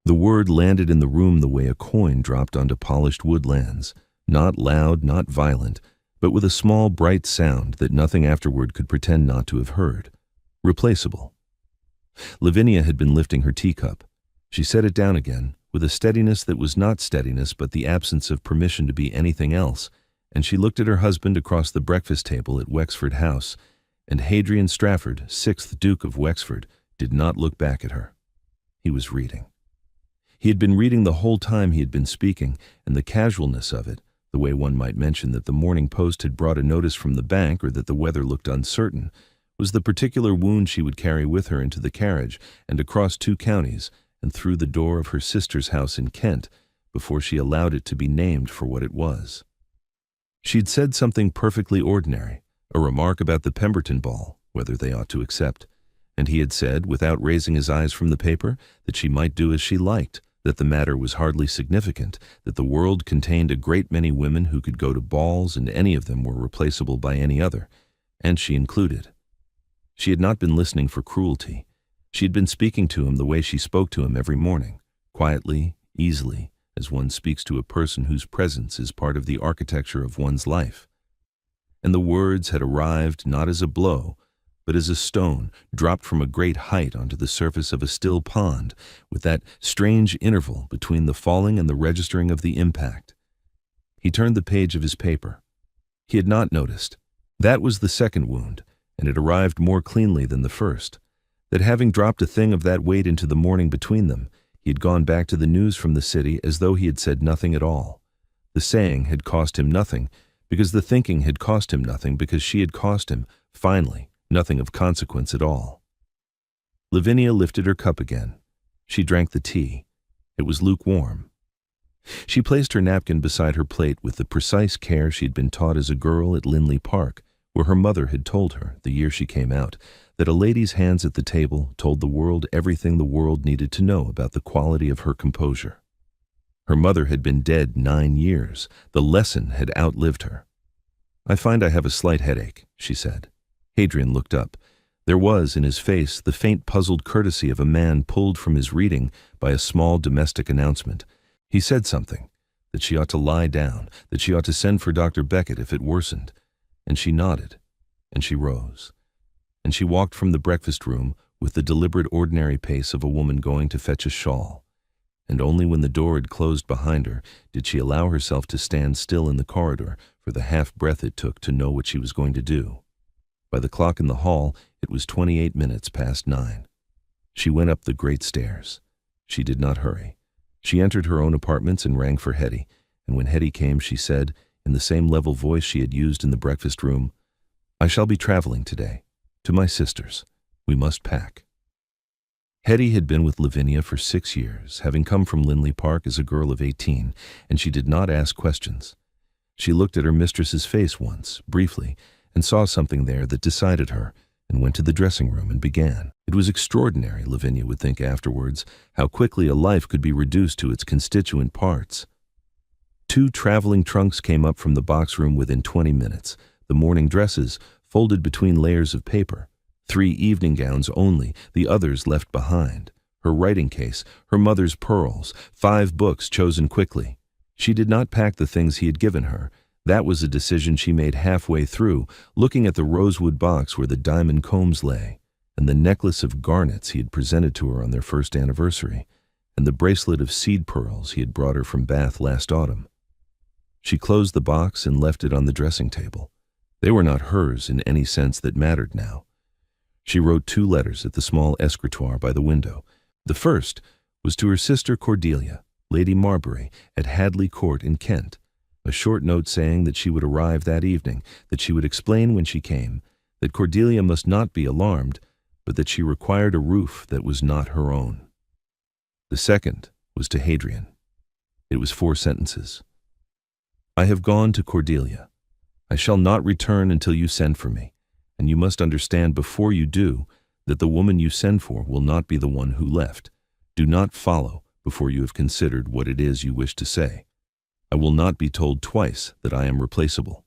The word landed in the room the way a coin dropped onto polished woodlands, not loud, not violent, but with a small, bright sound that nothing afterward could pretend not to have heard. Replaceable. Lavinia had been lifting her teacup. She set it down again, with a steadiness that was not steadiness but the absence of permission to be anything else, and she looked at her husband across the breakfast table at Wexford House, and Hadrian Strafford, 6th Duke of Wexford, did not look back at her. He was reading. He had been reading the whole time he had been speaking, and the casualness of it, the way one might mention that the Morning Post had brought a notice from the bank or that the weather looked uncertain, was the particular wound she would carry with her into the carriage and across 2 counties and through the door of her sister's house in Kent before she allowed it to be named for what it was. She'd said something perfectly ordinary, a remark about the Pemberton ball, whether they ought to accept, and he had said, without raising his eyes from the paper, that she might do as she liked, that the matter was hardly significant, that the world contained a great many women who could go to balls and any of them were replaceable by any other, and she included. She had not been listening for cruelty. She had been speaking to him the way she spoke to him every morning, quietly, easily, as one speaks to a person whose presence is part of the architecture of one's life. And the words had arrived not as a blow, but as a stone dropped from a great height onto the surface of a still pond, with that strange interval between the falling and the registering of the impact. He turned the page of his paper. He had not noticed. That was the second wound, and it arrived more cleanly than the first, that having dropped a thing of that weight into the morning between them, he had gone back to the news from the city as though he had said nothing at all. The saying had cost him nothing, because the thinking had cost him nothing, because she had cost him, finally, nothing of consequence at all. Lavinia lifted her cup again. She drank the tea. It was lukewarm. She placed her napkin beside her plate with the precise care she had been taught as a girl at Linley Park, where her mother had told her, the year she came out, that a lady's hands at the table told the world everything the world needed to know about the quality of her composure. Her mother had been dead 9 years. The lesson had outlived her. "I find I have a slight headache," she said. Hadrian looked up. There was in his face the faint puzzled courtesy of a man pulled from his reading by a small domestic announcement. He said something, that she ought to lie down, that she ought to send for Dr. Beckett if it worsened, and she nodded, and she rose, and she walked from the breakfast room with the deliberate ordinary pace of a woman going to fetch a shawl, and only when the door had closed behind her did she allow herself to stand still in the corridor for the half-breath it took to know what she was going to do. By the clock in the hall, it was 28 minutes past 9. She went up the great stairs. She did not hurry. She entered her own apartments and rang for Hetty, and when Hetty came, she said, in the same level voice she had used in the breakfast room, "I shall be traveling today. To my sister's. We must pack." Hetty had been with Lavinia for 6 years, having come from Linley Park as a girl of 18, and she did not ask questions. She looked at her mistress's face once, briefly, and saw something there that decided her, and went to the dressing room and began. It was extraordinary, Lavinia would think afterwards, how quickly a life could be reduced to its constituent parts. 2 traveling trunks came up from the box room within 20 minutes, the morning dresses folded between layers of paper, 3 evening gowns only, the others left behind, her writing case, her mother's pearls, 5 books chosen quickly. She did not pack the things he had given her. That was a decision she made halfway through, looking at the rosewood box where the diamond combs lay, and the necklace of garnets he had presented to her on their first anniversary, and the bracelet of seed pearls he had brought her from Bath last autumn. She closed the box and left it on the dressing table. They were not hers in any sense that mattered now. She wrote 2 letters at the small escritoire by the window. The first was to her sister Cordelia, Lady Marbury, at Hadley Court in Kent, a short note saying that she would arrive that evening, that she would explain when she came, that Cordelia must not be alarmed, but that she required a roof that was not her own. The second was to Hadrian. It was 4 sentences. "I have gone to Cordelia. I shall not return until you send for me, and you must understand before you do that the woman you send for will not be the one who left. Do not follow before you have considered what it is you wish to say. I will not be told twice that I am replaceable."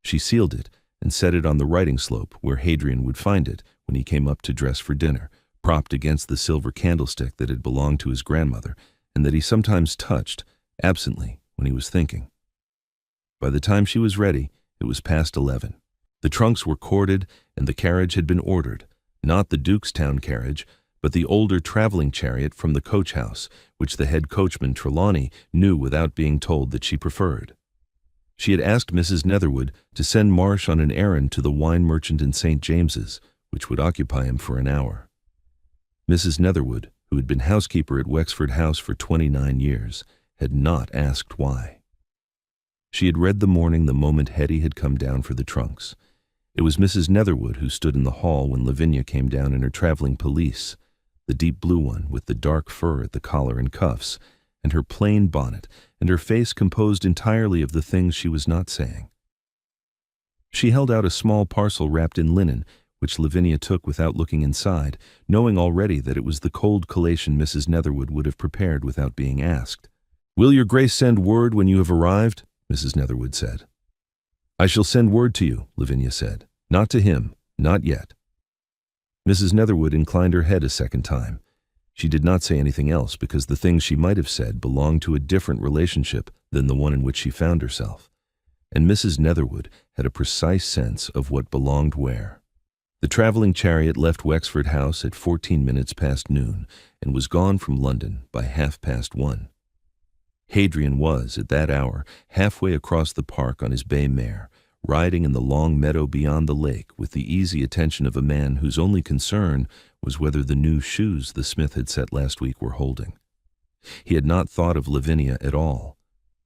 She sealed it and set it on the writing slope where Hadrian would find it when he came up to dress for dinner, propped against the silver candlestick that had belonged to his grandmother and that he sometimes touched, absently, when he was thinking. By the time she was ready, it was past 11. The trunks were corded and the carriage had been ordered, not the Dukestown carriage, but the older traveling chariot from the coach house, which the head coachman, Trelawney, knew without being told that she preferred. She had asked Mrs. Netherwood to send Marsh on an errand to the wine merchant in St. James's, which would occupy him for an hour. Mrs. Netherwood, who had been housekeeper at Wexford House for 29 years, had not asked why. She had read the morning the moment Hetty had come down for the trunks. It was Mrs. Netherwood who stood in the hall when Lavinia came down in her traveling pelisse, the deep blue one with the dark fur at the collar and cuffs, and her plain bonnet, and her face composed entirely of the things she was not saying. She held out a small parcel wrapped in linen, which Lavinia took without looking inside, knowing already that it was the cold collation Mrs. Netherwood would have prepared without being asked. "Will your Grace send word when you have arrived?" Mrs. Netherwood said. "I shall send word to you," Lavinia said. "Not to him, not yet." Mrs. Netherwood inclined her head a second time. She did not say anything else because the things she might have said belonged to a different relationship than the one in which she found herself, and Mrs. Netherwood had a precise sense of what belonged where. The traveling chariot left Wexford House at 14 minutes past noon and was gone from London by 1:30. Hadrian was, at that hour, halfway across the park on his bay mare, riding in the long meadow beyond the lake with the easy attention of a man whose only concern was whether the new shoes the smith had set last week were holding. He had not thought of Lavinia at all.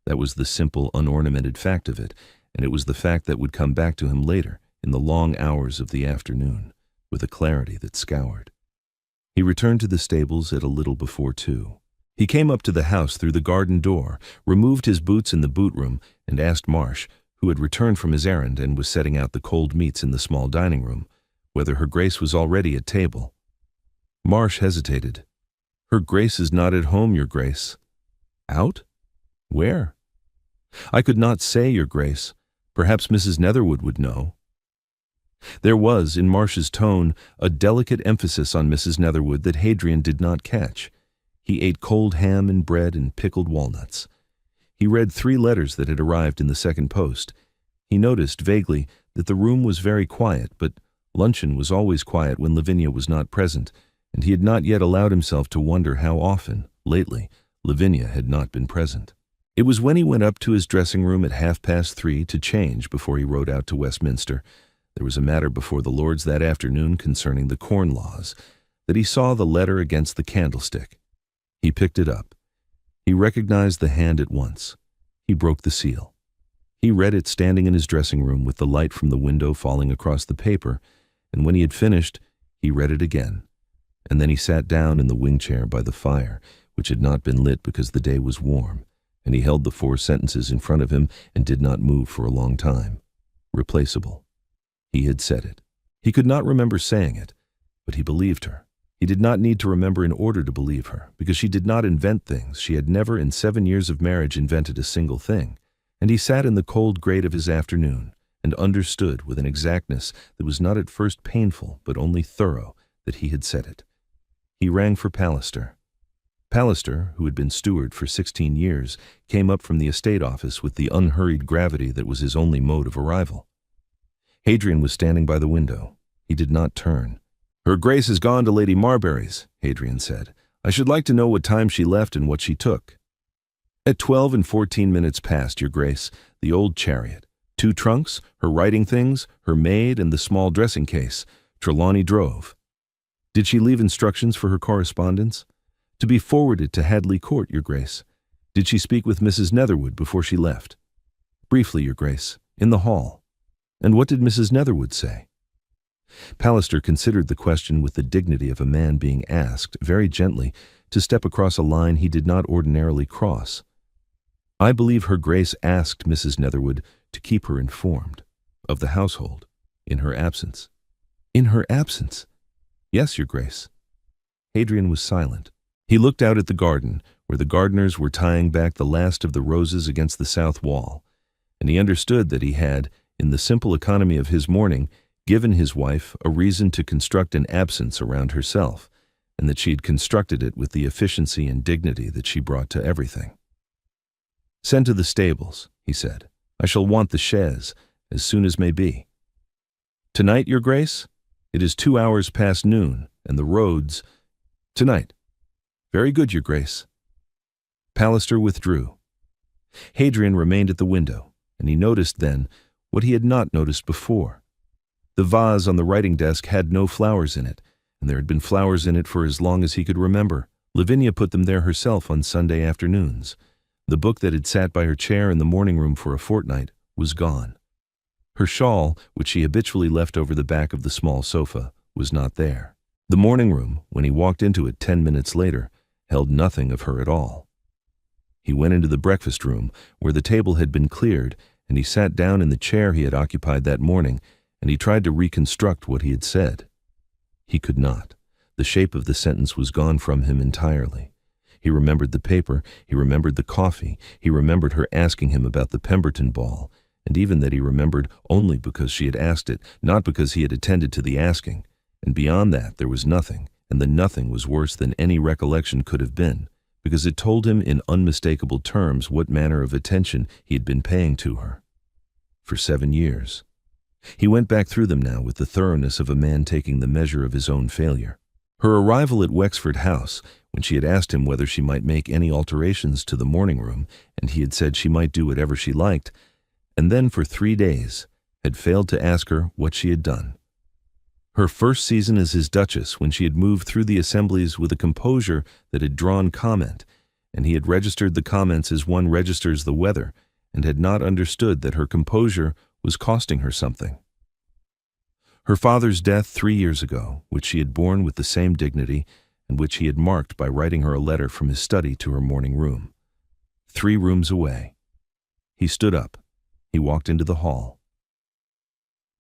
That was the simple, unornamented fact of it, and it was the fact that would come back to him later, in the long hours of the afternoon, with a clarity that scoured. He returned to the stables at a little before 2. He came up to the house through the garden door, removed his boots in the boot-room, and asked Marsh, who had returned from his errand and was setting out the cold meats in the small dining-room, whether her Grace was already at table. Marsh hesitated. "Her Grace is not at home, your Grace." "Out? Where?" "I could not say, your Grace. Perhaps Mrs. Netherwood would know." There was, in Marsh's tone, a delicate emphasis on Mrs. Netherwood that Hadrian did not catch. He ate cold ham and bread and pickled walnuts. He read 3 letters that had arrived in the second post. He noticed, vaguely, that the room was very quiet, but luncheon was always quiet when Lavinia was not present, and he had not yet allowed himself to wonder how often, lately, Lavinia had not been present. It was when he went up to his dressing room at 3:30 to change before he rode out to Westminster — there was a matter before the Lords that afternoon concerning the Corn Laws — that he saw the letter against the candlestick. He picked it up. He recognized the hand at once. He broke the seal. He read it standing in his dressing room with the light from the window falling across the paper, and when he had finished, he read it again. And then he sat down in the wing chair by the fire, which had not been lit because the day was warm, and he held the 4 sentences in front of him and did not move for a long time. Replaceable. He had said it. He could not remember saying it, but he believed her. He did not need to remember in order to believe her, because she did not invent things. She had never in 7 years of marriage invented a single thing. And he sat in the cold grate of his afternoon and understood with an exactness that was not at first painful but only thorough that he had said it. He rang for Pallister. Pallister, who had been steward for 16 years, came up from the estate office with the unhurried gravity that was his only mode of arrival. Hadrian was standing by the window. He did not turn. "Her Grace has gone to Lady Marbury's," Hadrian said. "I should like to know what time she left and what she took." "At 12:14 past, your Grace, the old chariot. 2 trunks, her writing things, her maid, and the small dressing case. Trelawney drove." "Did she leave instructions for her correspondence?" "To be forwarded to Hadley Court, your Grace." "Did she speak with Mrs. Netherwood before she left?" "Briefly, your Grace, in the hall." "And what did Mrs. Netherwood say?" Pallister considered the question with the dignity of a man being asked, very gently, to step across a line he did not ordinarily cross. "I believe her Grace asked Mrs. Netherwood to keep her informed of the household in her absence." "In her absence?" "Yes, your Grace." Hadrian was silent. He looked out at the garden, where the gardeners were tying back the last of the roses against the south wall, and he understood that he had, in the simple economy of his morning, given his wife a reason to construct an absence around herself, and that she had constructed it with the efficiency and dignity that she brought to everything. "Send to the stables," he said. "I shall want the chaise as soon as may be." "Tonight, your grace? It is 2 hours past noon, and the roads—" "Tonight." "Very good, your grace." Pallister withdrew. Hadrian remained at the window, and he noticed then what he had not noticed before. The vase on the writing desk had no flowers in it, and there had been flowers in it for as long as he could remember. Lavinia put them there herself on Sunday afternoons. The book that had sat by her chair in the morning room for a fortnight was gone. Her shawl, which she habitually left over the back of the small sofa, was not there. The morning room, when he walked into it 10 minutes later, held nothing of her at all. He went into the breakfast room, where the table had been cleared, and he sat down in the chair he had occupied that morning, and he tried to reconstruct what he had said. He could not. The shape of the sentence was gone from him entirely. He remembered the paper, he remembered the coffee, he remembered her asking him about the Pemberton ball, and even that he remembered only because she had asked it, not because he had attended to the asking. And beyond that there was nothing, and the nothing was worse than any recollection could have been, because it told him in unmistakable terms what manner of attention he had been paying to her. For 7 years. He went back through them now with the thoroughness of a man taking the measure of his own failure. Her arrival at Wexford House, when she had asked him whether she might make any alterations to the morning room, and he had said she might do whatever she liked, and then for 3 days had failed to ask her what she had done. Her first season as his Duchess, when she had moved through the assemblies with a composure that had drawn comment, and he had registered the comments as one registers the weather, and had not understood that her composure was costing her something. Her father's death 3 years ago, which she had borne with the same dignity, and which he had marked by writing her a letter from his study to her morning room. 3 rooms away. He stood up. He walked into the hall.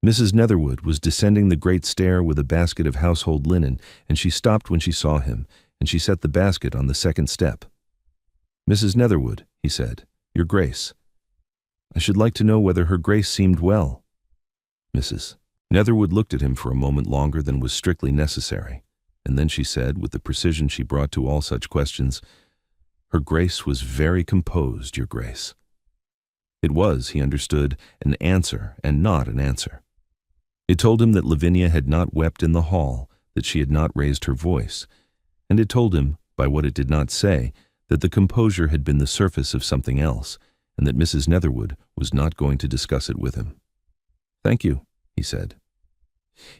Mrs. Netherwood was descending the great stair with a basket of household linen, and she stopped when she saw him, and she set the basket on the second step. "Mrs. Netherwood," he said, "Your Grace. I should like to know whether Her Grace seemed well." Mrs. Netherwood looked at him for a moment longer than was strictly necessary, and then she said, with the precision she brought to all such questions, "Her Grace was very composed, Your Grace." It was, he understood, an answer and not an answer. It told him that Lavinia had not wept in the hall, that she had not raised her voice, and it told him, by what it did not say, that the composure had been the surface of something else, and that Mrs. Netherwood was not going to discuss it with him. "Thank you," he said.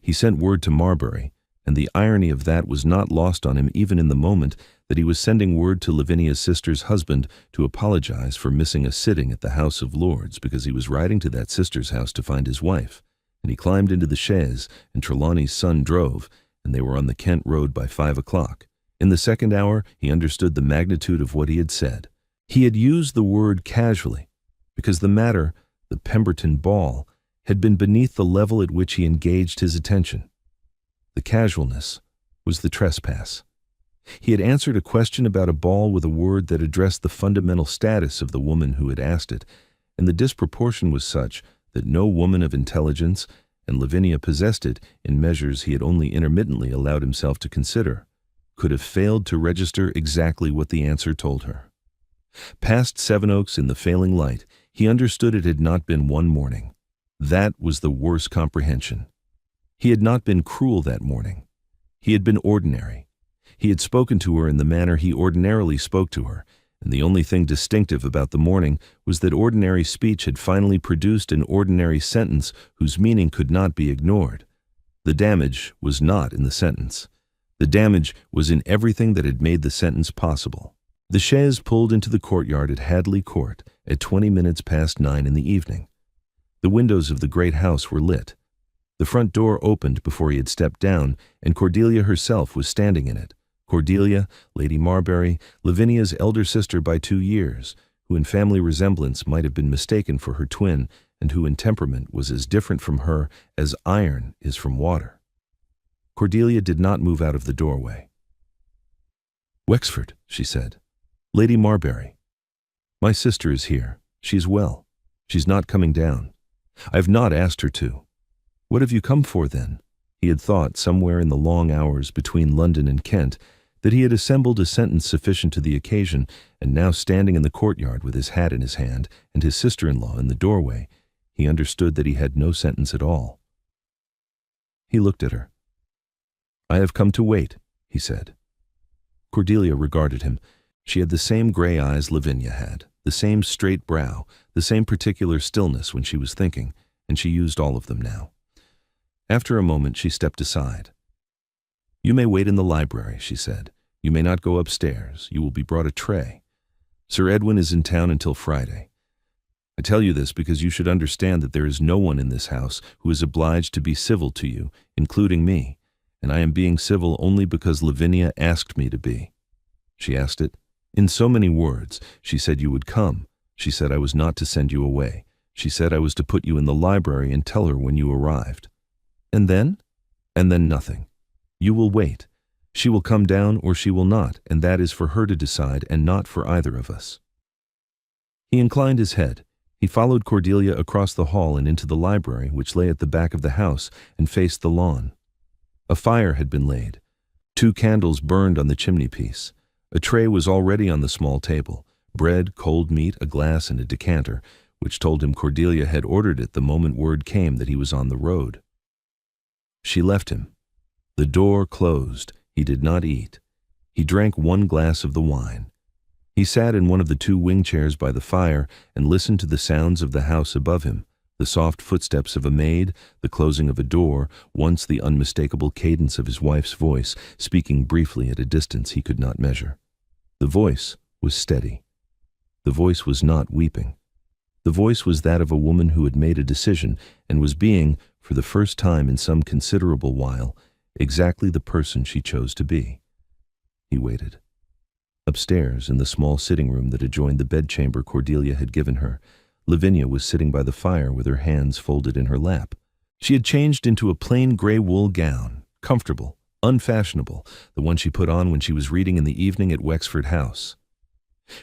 He sent word to Marbury, and the irony of that was not lost on him even in the moment that he was sending word to Lavinia's sister's husband to apologize for missing a sitting at the House of Lords because he was riding to that sister's house to find his wife, and he climbed into the chaise, and Trelawney's son drove, and they were on the Kent road by 5 o'clock. In the second hour he understood the magnitude of what he had said. He had used the word casually, because the matter, the Pemberton ball, had been beneath the level at which he engaged his attention. The casualness was the trespass. He had answered a question about a ball with a word that addressed the fundamental status of the woman who had asked it, and the disproportion was such that no woman of intelligence, and Lavinia possessed it in measures he had only intermittently allowed himself to consider, could have failed to register exactly what the answer told her. Past Sevenoaks in the failing light, he understood it had not been one morning. That was the worst comprehension. He had not been cruel that morning. He had been ordinary. He had spoken to her in the manner he ordinarily spoke to her, and the only thing distinctive about the morning was that ordinary speech had finally produced an ordinary sentence whose meaning could not be ignored. The damage was not in the sentence. The damage was in everything that had made the sentence possible. The chaise pulled into the courtyard at Hadley Court at 20 minutes past 9 in the evening. The windows of the great house were lit. The front door opened before he had stepped down, and Cordelia herself was standing in it. Cordelia, Lady Marbury, Lavinia's elder sister by 2 years, who in family resemblance might have been mistaken for her twin, and who in temperament was as different from her as iron is from water. Cordelia did not move out of the doorway. "Wexford," she said. "Lady Marbury. My sister is here. She's well. She's not coming down. I've not asked her to. What have you come for, then? He had thought, somewhere in the long hours between London and Kent, that he had assembled a sentence sufficient to the occasion, and now standing in the courtyard with his hat in his hand and his sister-in-law in the doorway, he understood that he had no sentence at all. He looked at her. "I have come to wait," he said. Cordelia regarded him. She had the same gray eyes Lavinia had, the same straight brow, the same particular stillness when she was thinking, and she used all of them now. After a moment she stepped aside. "You may wait in the library," she said. "You may not go upstairs. You will be brought a tray. Sir Edwin is in town until Friday. I tell you this because you should understand that there is no one in this house who is obliged to be civil to you, including me, and I am being civil only because Lavinia asked me to be. She asked it in so many words. She said you would come. She said I was not to send you away. She said I was to put you in the library and tell her when you arrived. And then? And then nothing. You will wait. She will come down or she will not, and that is for her to decide and not for either of us." He inclined his head. He followed Cordelia across the hall and into the library, which lay at the back of the house and faced the lawn. A fire had been laid. 2 candles burned on the chimney-piece. A tray was already on the small table, bread, cold meat, a glass, and a decanter, which told him Cordelia had ordered it the moment word came that he was on the road. She left him. The door closed. He did not eat. He drank 1 glass of the wine. He sat in one of the 2 wing chairs by the fire and listened to the sounds of the house above him, the soft footsteps of a maid, the closing of a door, once the unmistakable cadence of his wife's voice, speaking briefly at a distance he could not measure. The voice was steady. The voice was not weeping. The voice was that of a woman who had made a decision and was being, for the first time in some considerable while, exactly the person she chose to be. He waited. Upstairs, in the small sitting room that adjoined the bedchamber Cordelia had given her, Lavinia was sitting by the fire with her hands folded in her lap. She had changed into a plain gray wool gown, comfortable, unfashionable, the one she put on when she was reading in the evening at Wexford House.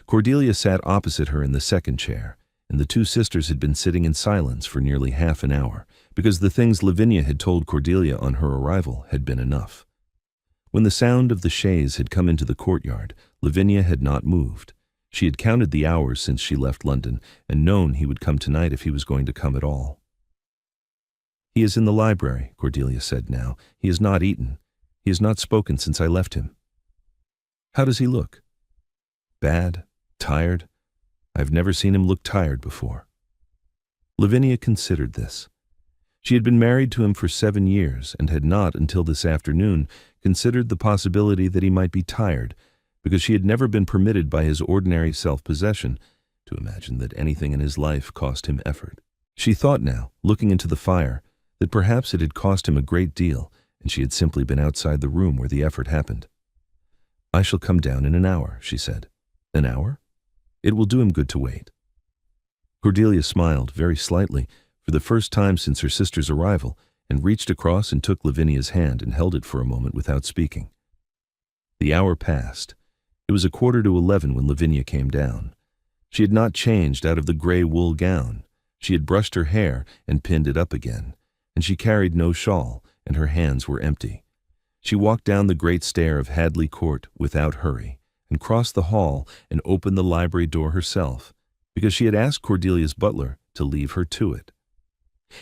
Cordelia sat opposite her in the second chair, and the 2 sisters had been sitting in silence for nearly half an hour, because the things Lavinia had told Cordelia on her arrival had been enough. When the sound of the chaise had come into the courtyard, Lavinia had not moved. She had counted the hours since she left London, and known he would come tonight if he was going to come at all. "He is in the library," Cordelia said now. "He has not eaten. He has not spoken since I left him." "How does he look?" "Bad? Tired? I've never seen him look tired before." Lavinia considered this. She had been married to him for 7 years and had not, until this afternoon, considered the possibility that he might be tired, because she had never been permitted by his ordinary self-possession to imagine that anything in his life cost him effort. She thought now, looking into the fire, that perhaps it had cost him a great deal, and she had simply been outside the room where the effort happened. "I shall come down in an hour," she said. "An hour? It will do him good to wait." Cordelia smiled, very slightly, for the first time since her sister's arrival, and reached across and took Lavinia's hand and held it for a moment without speaking. The hour passed. It was 11:15 when Lavinia came down. She had not changed out of the gray wool gown. She had brushed her hair and pinned it up again, and she carried no shawl, and her hands were empty. She walked down the great stair of Hadley Court without hurry, and crossed the hall and opened the library door herself, because she had asked Cordelia's butler to leave her to it.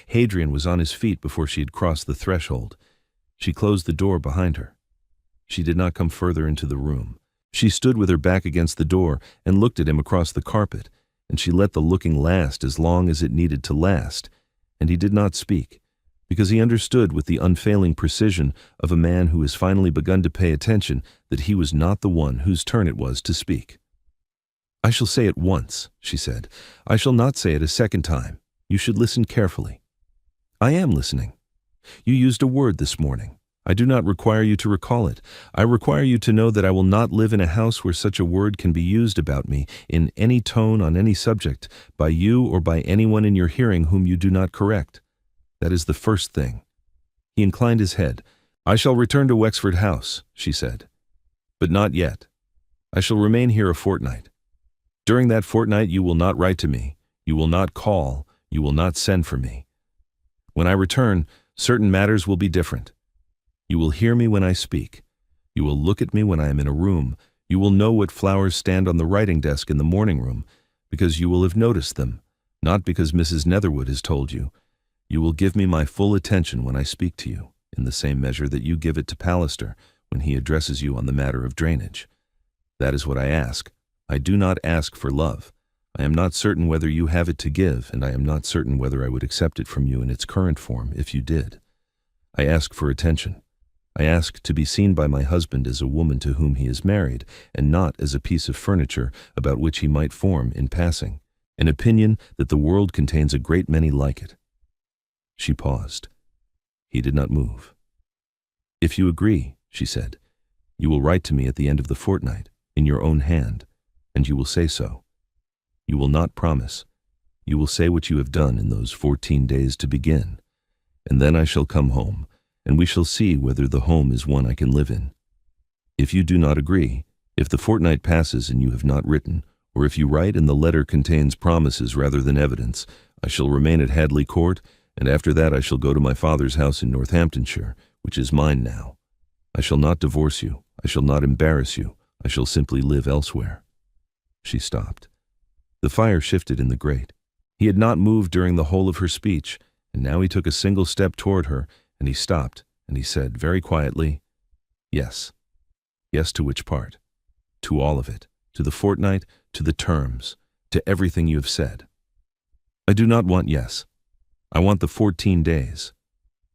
Hadrian was on his feet before she had crossed the threshold. She closed the door behind her. She did not come further into the room. She stood with her back against the door and looked at him across the carpet, and she let the looking last as long as it needed to last, and he did not speak, because he understood with the unfailing precision of a man who has finally begun to pay attention that he was not the one whose turn it was to speak. "I shall say it once," she said. "I shall not say it a second time. You should listen carefully." "I am listening. You used a word this morning. I do not require you to recall it. I require you to know that I will not live in a house where such a word can be used about me, in any tone on any subject, by you or by anyone in your hearing whom you do not correct. That is the first thing." He inclined his head. "I shall return to Wexford House," she said. "But not yet. I shall remain here a fortnight. During that fortnight you will not write to me, you will not call, you will not send for me. When I return, certain matters will be different. You will hear me when I speak. You will look at me when I am in a room. You will know what flowers stand on the writing desk in the morning room, because you will have noticed them, not because Mrs. Netherwood has told you. You will give me my full attention when I speak to you, in the same measure that you give it to Pallister when he addresses you on the matter of drainage. That is what I ask. I do not ask for love. I am not certain whether you have it to give, and I am not certain whether I would accept it from you in its current form if you did. I ask for attention. I ask to be seen by my husband as a woman to whom he is married, and not as a piece of furniture about which he might form, in passing, an opinion that the world contains a great many like it. She paused. He did not move. If you agree, she said, you will write to me at the end of the fortnight, in your own hand, and you will say so. You will not promise. You will say what you have done in those 14 days to begin, and then I shall come home, and we shall see whether the home is one I can live in. If you do not agree, if the fortnight passes and you have not written, or if you write and the letter contains promises rather than evidence, I shall remain at Hadley Court, and after that I shall go to my father's house in Northamptonshire, which is mine now. I shall not divorce you. I shall not embarrass you. I shall simply live elsewhere. She stopped. The fire shifted in the grate. He had not moved during the whole of her speech, and now he took a single step toward her, and he stopped, and he said very quietly, yes. Yes to which part? To all of it, to the fortnight, to the terms, to everything you have said. I do not want yes. I want the 14 days.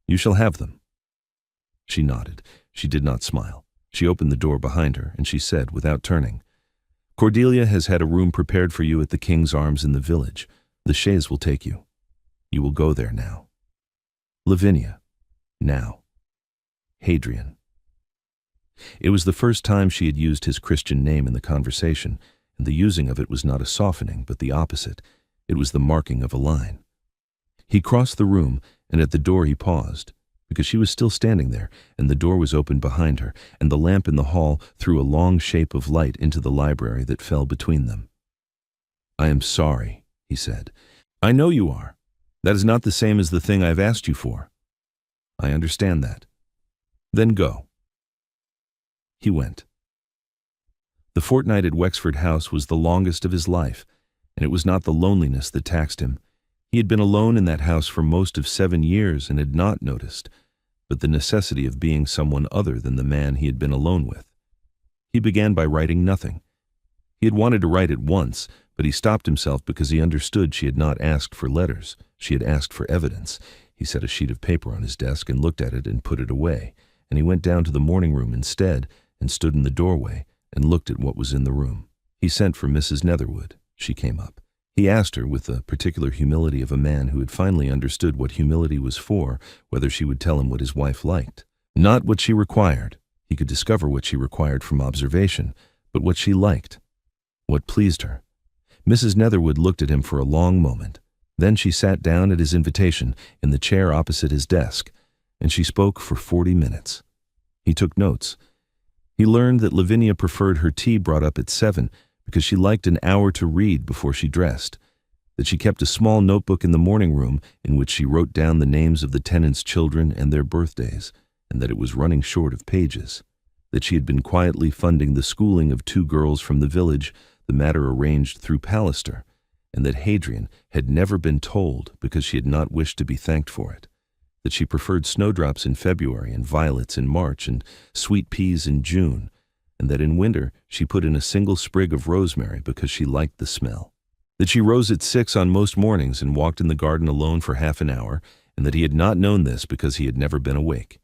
You shall have them. She nodded. She did not smile. She opened the door behind her, and she said, without turning, Cordelia has had a room prepared for you at the King's Arms in the village. The chaise will take you. You will go there now. Lavinia. Now. Hadrian. It was the first time she had used his Christian name in the conversation, and the using of it was not a softening, but the opposite. It was the marking of a line. He crossed the room, and at the door he paused, because she was still standing there, and the door was open behind her, and the lamp in the hall threw a long shape of light into the library that fell between them. I am sorry, he said. I know you are. That is not the same as the thing I have asked you for. I understand that. Then go. He went. The fortnight at Wexford House was the longest of his life, and it was not the loneliness that taxed him. He had been alone in that house for most of 7 years and had not noticed, but the necessity of being someone other than the man he had been alone with. He began by writing nothing. He had wanted to write at once, but he stopped himself because he understood she had not asked for letters. She had asked for evidence. He set a sheet of paper on his desk and looked at it and put it away, and he went down to the morning room instead and stood in the doorway and looked at what was in the room. He sent for Mrs. Netherwood. She came up. He asked her, with the particular humility of a man who had finally understood what humility was for, whether she would tell him what his wife liked. Not what she required. He could discover what she required from observation, but what she liked, what pleased her. Mrs. Netherwood looked at him for a long moment. Then she sat down at his invitation in the chair opposite his desk, and she spoke for 40 minutes. He took notes. He learned that Lavinia preferred her tea brought up at 7 because she liked an hour to read before she dressed, that she kept a small notebook in the morning room in which she wrote down the names of the tenants' children and their birthdays, and that it was running short of pages, that she had been quietly funding the schooling of 2 girls from the village, the matter arranged through Pallister, and that Hadrian had never been told because she had not wished to be thanked for it, that she preferred snowdrops in February and violets in March and sweet peas in June, and that in winter she put in a single sprig of rosemary because she liked the smell, that she rose at 6 on most mornings and walked in the garden alone for half an hour, and that he had not known this because he had never been awake.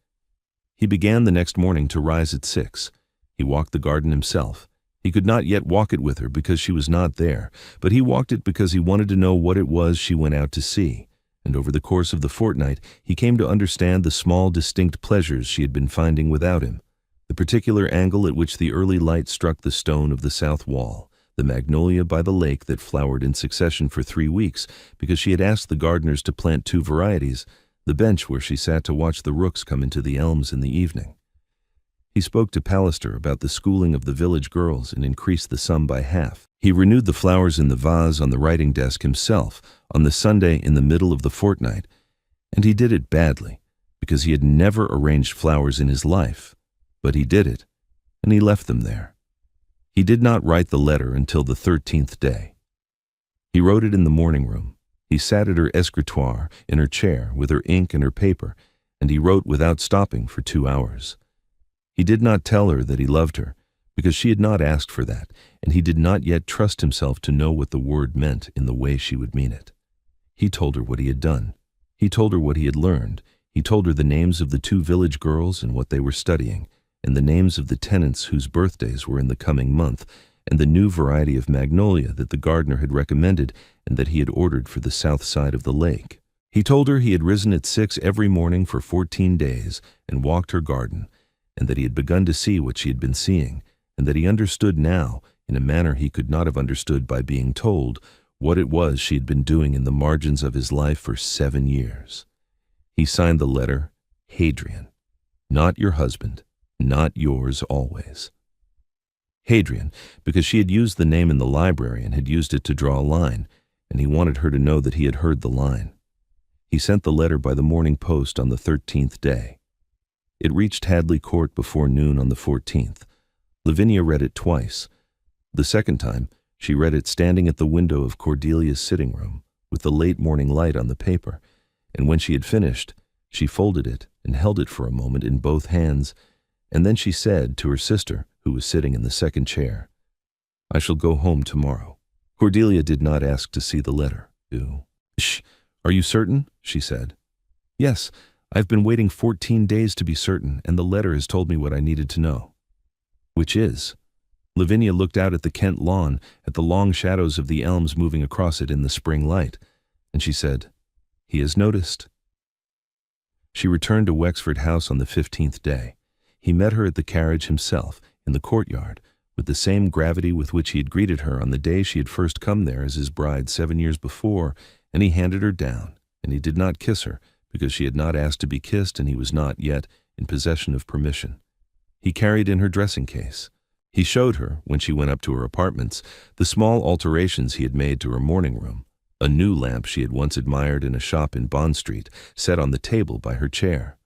He began the next morning to rise at 6. He walked the garden himself. He could not yet walk it with her because she was not there, but he walked it because he wanted to know what it was she went out to see, and over the course of the fortnight he came to understand the small distinct pleasures she had been finding without him, the particular angle at which the early light struck the stone of the south wall, the magnolia by the lake that flowered in succession for 3 weeks because she had asked the gardeners to plant 2 varieties, the bench where she sat to watch the rooks come into the elms in the evening. He spoke to Pallister about the schooling of the village girls and increased the sum by half. He renewed the flowers in the vase on the writing desk himself on the Sunday in the middle of the fortnight, and he did it badly, because he had never arranged flowers in his life, but he did it, and he left them there. He did not write the letter until the 13th day. He wrote it in the morning room. He sat at her escritoire in her chair with her ink and her paper, and he wrote without stopping for 2 hours. He did not tell her that he loved her, because she had not asked for that, and he did not yet trust himself to know what the word meant in the way she would mean it. He told her what he had done. He told her what he had learned. He told her the names of the 2 village girls and what they were studying, and the names of the tenants whose birthdays were in the coming month, and the new variety of magnolia that the gardener had recommended and that he had ordered for the south side of the lake. He told her he had risen at 6 every morning for 14 days and walked her garden, and that he had begun to see what she had been seeing, and that he understood now, in a manner he could not have understood by being told, what it was she had been doing in the margins of his life for 7 years. He signed the letter, Hadrian, not your husband, not yours always. Hadrian, because she had used the name in the library and had used it to draw a line, and he wanted her to know that he had heard the line. He sent the letter by the morning post on the 13th day. It reached Hadley Court before noon on the 14th. Lavinia read it twice. The second time, she read it standing at the window of Cordelia's sitting room, with the late morning light on the paper, and when she had finished, she folded it and held it for a moment in both hands, and then she said to her sister, who was sitting in the second chair, "I shall go home tomorrow." Cordelia did not ask to see the letter. "Shh, are you certain?" she said. "Yes, I've been waiting 14 days to be certain, and the letter has told me what I needed to know." "Which is?" Lavinia looked out at the Kent lawn, at the long shadows of the elms moving across it in the spring light, and she said, "He has noticed." She returned to Wexford House on the 15th day. He met her at the carriage himself, in the courtyard, with the same gravity with which he had greeted her on the day she had first come there as his bride 7 years before, and he handed her down, and he did not kiss her, because she had not asked to be kissed and he was not yet in possession of permission. He carried in her dressing case. He showed her, when she went up to her apartments, the small alterations he had made to her morning room, a new lamp she had once admired in a shop in Bond Street, set on the table by her chair.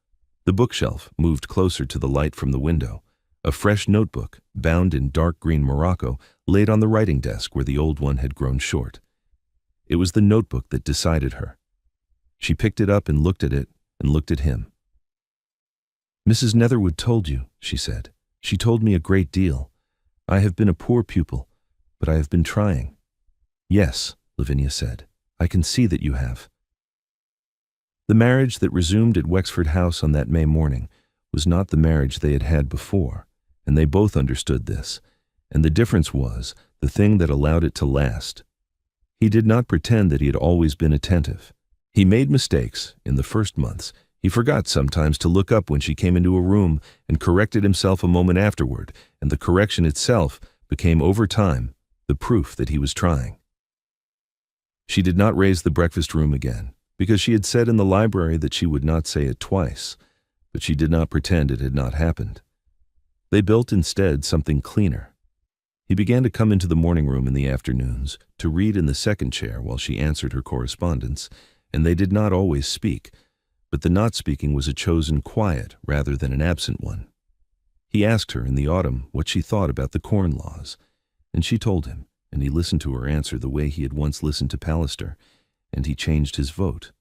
The bookshelf moved closer to the light from the window. A fresh notebook, bound in dark green morocco, laid on the writing desk where the old one had grown short. It was the notebook that decided her. She picked it up and looked at him. "Mrs. Netherwood told you," she said. "She told me a great deal. I have been a poor pupil, but I have been trying." "Yes," Lavinia said, "I can see that you have." The marriage that resumed at Wexford House on that May morning was not the marriage they had had before, and they both understood this, and the difference was the thing that allowed it to last. He did not pretend that he had always been attentive. He made mistakes in the first months. He forgot sometimes to look up when she came into a room and corrected himself a moment afterward, and the correction itself became over time the proof that he was trying. She did not raise the breakfast room again, because she had said in the library that she would not say it twice, but she did not pretend it had not happened. They built instead something cleaner. He began to come into the morning room in the afternoons, to read in the second chair while she answered her correspondence, and they did not always speak, but the not speaking was a chosen quiet rather than an absent one. He asked her in the autumn what she thought about the corn laws, and she told him, and he listened to her answer the way he had once listened to Pallister, and he changed his vote.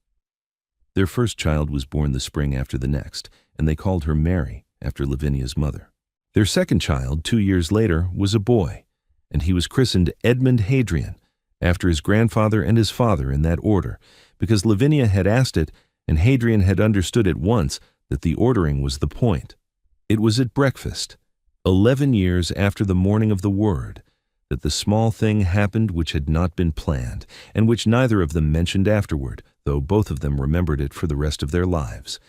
Their first child was born the spring after the next, and they called her Mary, after Lavinia's mother. Their second child, 2 years later, was a boy, and he was christened Edmund Hadrian, after his grandfather and his father in that order, because Lavinia had asked it, and Hadrian had understood at once that the ordering was the point. It was at breakfast, 11 years after the morning of the word, that the small thing happened which had not been planned, and which neither of them mentioned afterward, though both of them remembered it for the rest of their lives.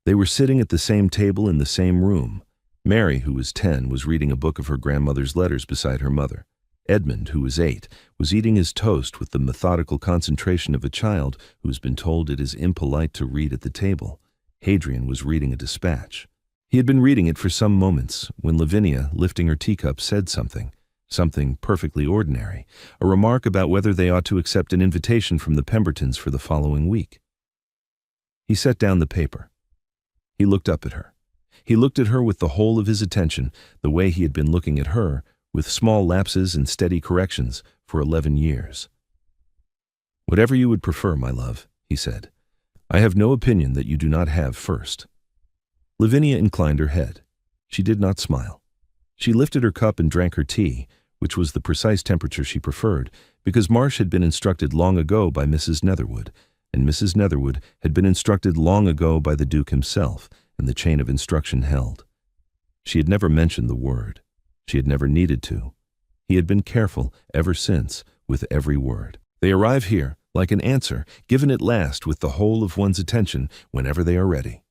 They were sitting at the same table in the same room. Mary, who was 10, was reading a book of her grandmother's letters beside her mother. Edmund, who was 8, was eating his toast with the methodical concentration of a child who has been told it is impolite to read at the table. Hadrian was reading a dispatch. He had been reading it for some moments when Lavinia, lifting her teacup, said something perfectly ordinary, a remark about whether they ought to accept an invitation from the Pembertons for the following week. He set down the paper. He looked up at her. He looked at her with the whole of his attention, the way he had been looking at her, with small lapses and steady corrections, for 11 years. "Whatever you would prefer, my love," he said. "I have no opinion that you do not have first." Lavinia inclined her head. She did not smile. She lifted her cup and drank her tea, which was the precise temperature she preferred, because Marsh had been instructed long ago by Mrs. Netherwood, and Mrs. Netherwood had been instructed long ago by the Duke himself, and the chain of instruction held. She had never mentioned the word. She had never needed to. He had been careful, ever since, with every word. They arrive here, like an answer, given at last with the whole of one's attention whenever they are ready.